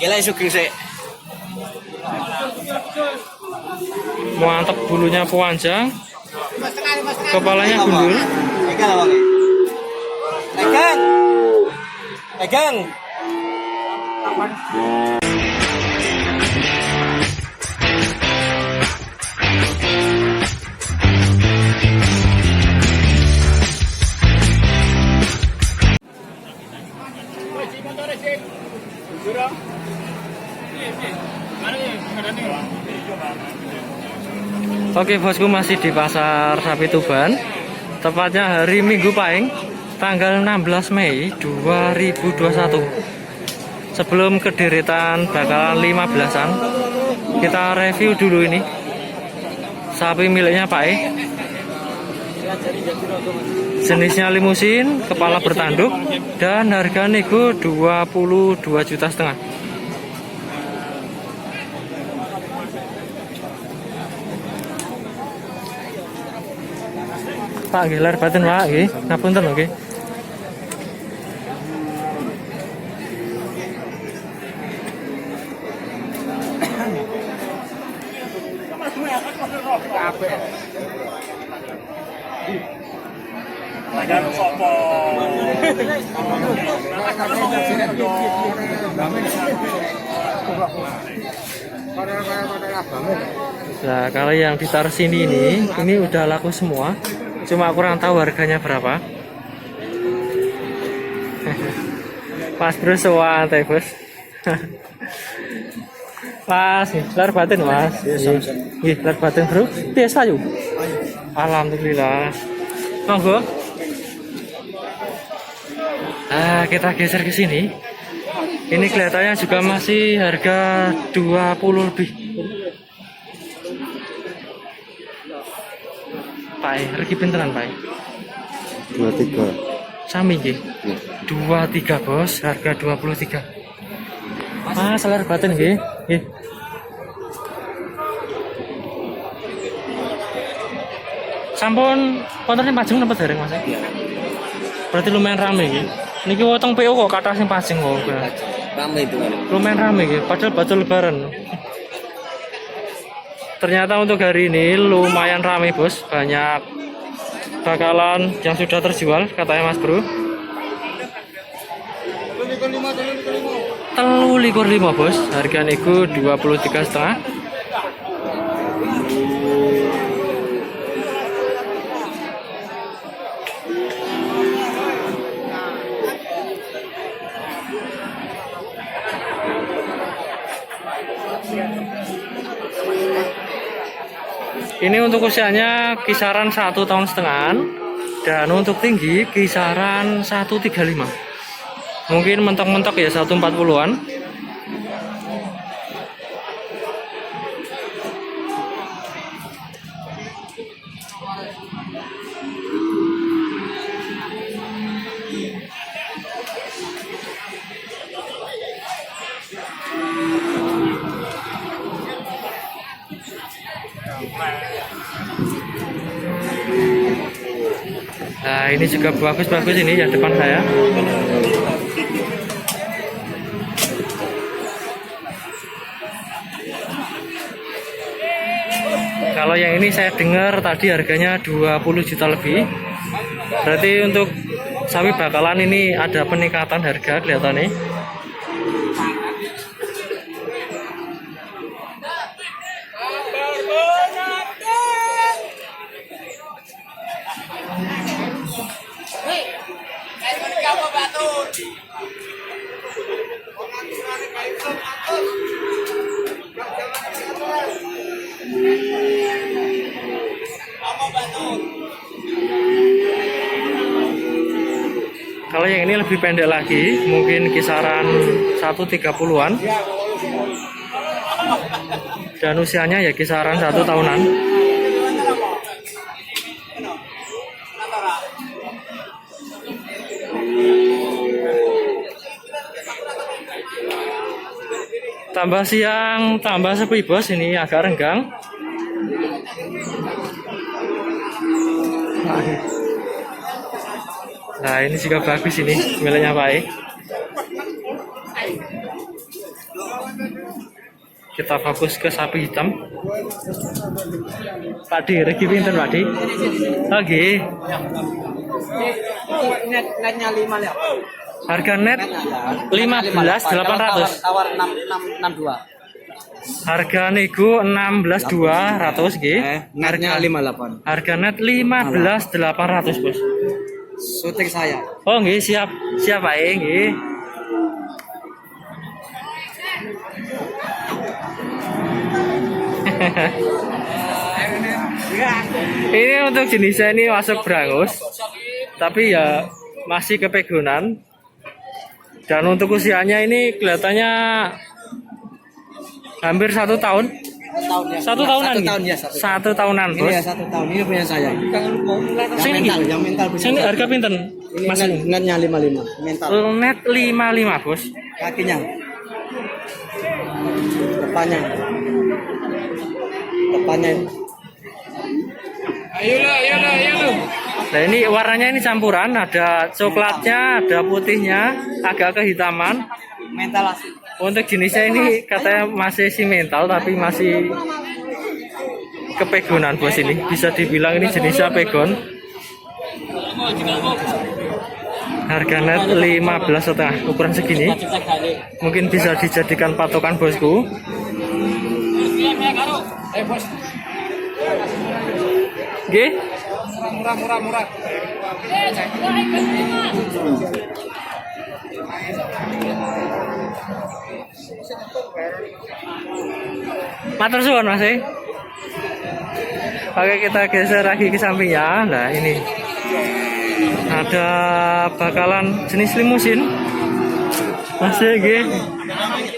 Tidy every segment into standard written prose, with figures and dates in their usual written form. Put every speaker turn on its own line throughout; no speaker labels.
Gila sugeng sik.
Mantap, bulunya panjang, kepalanya gundul.
Pegang abang. Pegang. Pegang.
Oke bosku, masih di pasar sapi Tuban, tepatnya hari Minggu Pahing, tanggal 16 Mei 2021. Sebelum kederetan bakalan 15-an, kita review dulu ini sapi miliknya Pak E. Jenisnya limusin, kepala bertanduk, dan harga nego 22,5 juta. Pak nggih, lar batin Pak nggih, ngapunten nggih. Nah, kalau yang ditaruh sini ini udah laku semua. Cuma kurang tahu harganya berapa. Mas bro sewantai bos. Mas, lar batin mas. Ih, lar batin bro. Biasa yuk. Alhamdulillah. Monggo. Nah, kita geser ke sini. Ini kelihatannya juga masih harga 20 lebih. Pak, regi pinteran Pak?
23.
Sami nggih. 23 bos, harga 23. Mas, lar batin nggih. Nggih. Sampun kontennya pajeng napa dereng Mas? Berarti lumayan rame nggih. Niki wotong PO kok kathah sing pajeng kok.
Rame itu kan.
Lumayan rame nggih, padahal batul lebaran. Ternyata untuk hari ini lumayan ramai bos, banyak bakalan yang sudah terjual katanya Mas Bro. 35 bos, harga nego 23,5. Ini untuk usianya kisaran 1,5 tahun, dan untuk tinggi kisaran 135. Mungkin mentok-mentok ya 140-an. Nah, ini juga bagus-bagus ini yang depan saya. Kalau yang ini saya dengar tadi harganya 20 juta lebih. Berarti untuk sapi bakalan ini ada peningkatan harga kelihatannya. Kalau yang ini lebih pendek lagi, mungkin kisaran 130-an. Dan usianya ya kisaran 1 tahunan. Tambah siang, tambah sepi bos, ini agak renggang. Nah, ini juga bagus ini miliknya Pak E. Kita fokus ke sapi hitam. Pak Di, regi pinten Pak Di? Oke.
Netnya 5 ya.
Harga net 15.800.
Tawar 62.
Harga nego 16.200 nggih.
Netnya 58.
Harga net 15.800, Bos.
Syuting saya.
Oh nggih, siap. Siap Pak nggih. Ini untuk jenisnya ini masuk brangus, tapi ya masih kepegonan. Dan untuk usianya ini kelihatannya hampir 1 tahun. Satu tahunan. Satu tahunan, Bos.
Ini ya 1 tahun. Ini punya saya. Yang mental punya
Sini
saya.
harga pinten?
Ini
Mas
netnya 55. Mental.
net 55, Bos.
Kakinya. Depannya.
Nah ini warnanya ini campuran, ada coklatnya, ada putihnya, agak kehitaman.
Mental asli.
Untuk jenisnya ini katanya masih si mental, tapi masih kepegonan, Bos. Ini bisa dibilang ini jenisnya pegon. Harga net 15,5, ukuran segini mungkin bisa dijadikan patokan, bosku. Oke.
Murah.
Matur suwun Mas. Oke, kita geser lagi ke sampingnya. Nah, ini ada bakalan jenis limusin. Masih nggih.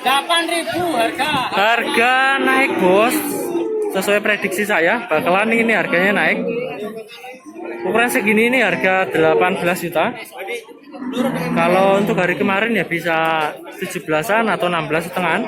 8.000 harga.
Harga naik, Bos. Sesuai prediksi saya, bakalan ini harganya naik. Ukuran segini ini harga 18 juta. Kalau untuk hari kemarin ya bisa 17-an atau 16,5.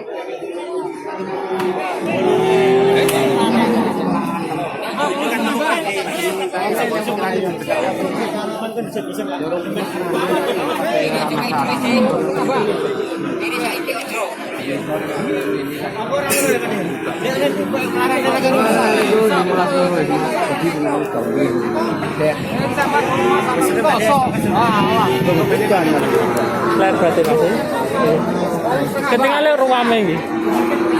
Ler berarti masih. Ketinggalan ruame iki.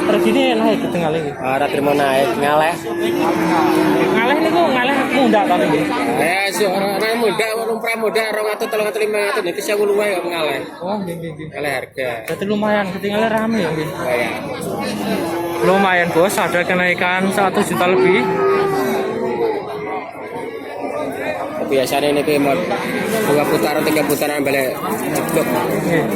Regine naik ketinggalan iki.
Ora trimo naik ngaleh.
Ngaleh niku ngaleh mundak tapi nggih.
Ora muda, urung pramuda 200 300 500 niki sing luwe kok ngaleh.
Oh, nggih.
Ngaleh harga.
Berarti lumayan ketinggalan rame ya nggih.
Ya.
Lumayan, Bos, ada kenaikan 1 juta lebih.
Biasanya ini mau 2 putaran 3 putaran balik cukup.
Nggih.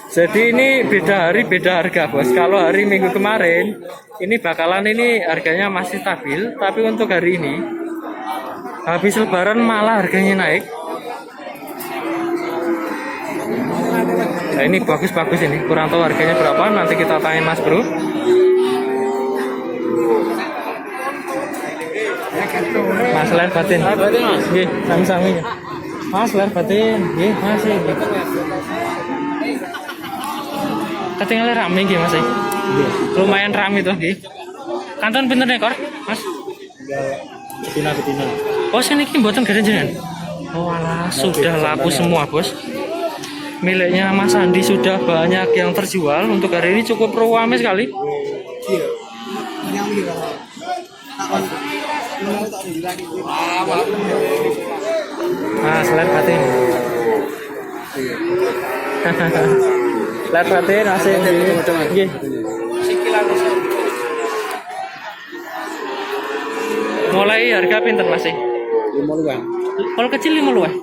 Jadi ini beda hari beda harga, Bos. Kalau hari Minggu kemarin ini bakalan ini harganya masih stabil, tapi untuk hari ini habis Lebaran malah harganya naik. Nah ini bagus-bagus ini, kurang tahu harganya berapa, nanti kita tanya Mas Bro. Mas ler batin. Nggih, sami-sami. Mas ler batin. Nggih, masih. Ketinggalan rame nggih, Mas. Lumayan rame tuh, nggih. Kanton pinten ekor, Mas?
Betina.
Oh, sini iki mboten gaden jenengan. Oh, alah, sudah laku semua, Bos. Miliknya Mas Andi sudah banyak yang terjual. Untuk hari ini cukup ramai sekali. Nah, selain batin. Selain batin masih nggih. Mulai harga pinten masih?
5
Kalau kecil 5 luah.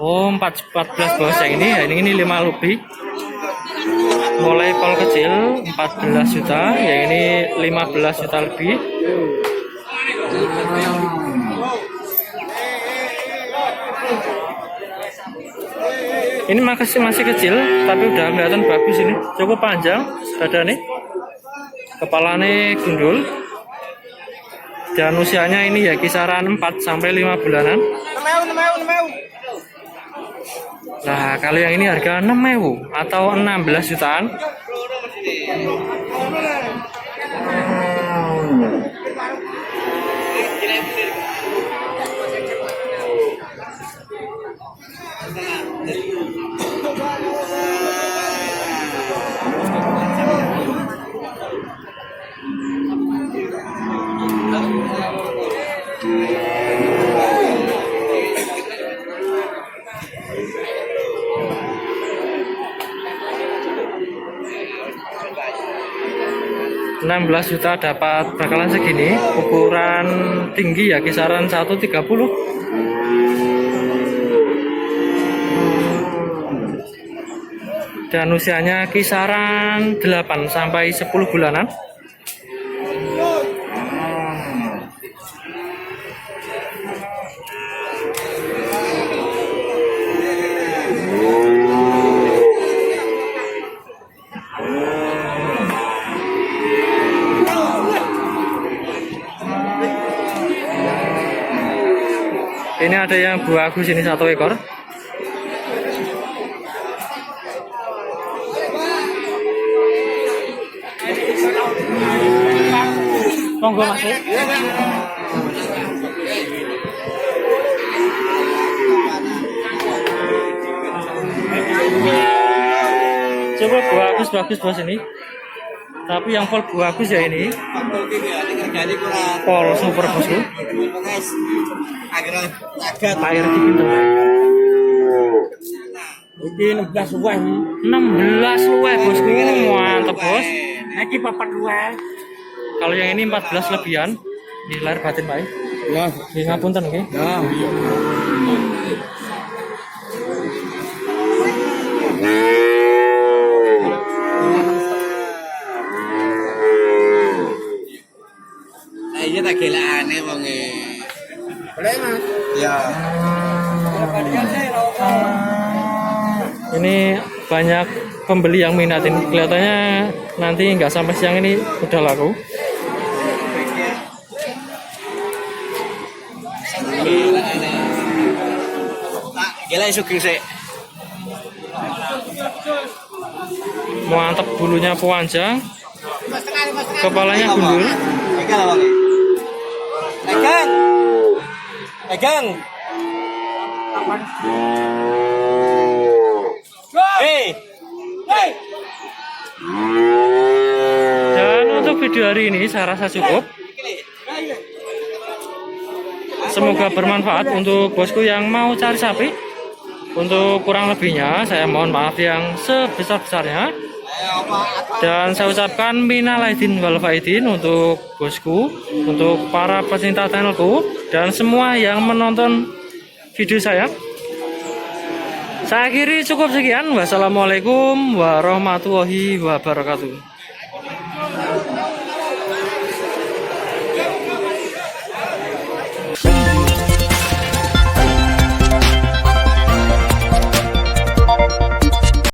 Oh, 14 Bos. Yang ini 5 lebih. Mulai kol kecil 14 juta, yang ini 15 juta lebih. Ini masih kecil, tapi udah kelihatan bagus ini. Cukup panjang badannya, kepalanya gundul. Dan usianya ini ya kisaran 4 sampai 5 bulanan. Nah, kalau yang ini harga 6.000 atau 16 jutaan. $16 juta dapat bakalan segini, ukuran tinggi ya kisaran 130. Dan usianya kisaran 8 sampai 10 bulanan. Ini ada yang buah agus ini 1 ekor. Monggo Mas. Coba buah agus bagus bos ini. Tapi yang pol buah agus ya ini. Pol super bosku. Air di pintu.
Iki 16 luwih.
16 luwih bosku. Mantap bos.
Iki 4 luwih.
Kalau yang ini 14 lebihan. Di lahir batin baik.
Ya,
Di ngapunten nggih.
ya.
Iya tak gelane wong e. Boleh Mas? Ya.
Ini banyak pembeli yang minatin. Kelihatannya nanti nggak sampai siang ini udah laku.
Gila sugeng sik.
Mantap, bulunya panjang, kepalanya gundul.
Pegang.
Dan untuk video hari ini saya rasa cukup. Semoga bermanfaat untuk bosku yang mau cari sapi. Untuk kurang lebihnya saya mohon maaf yang sebesar-besarnya. Dan saya ucapkan minal aidin wal faidin untuk bosku, untuk para pecinta channelku, dan semua yang menonton video saya. Saya akhiri cukup sekian. Wassalamualaikum warahmatullahi wabarakatuh.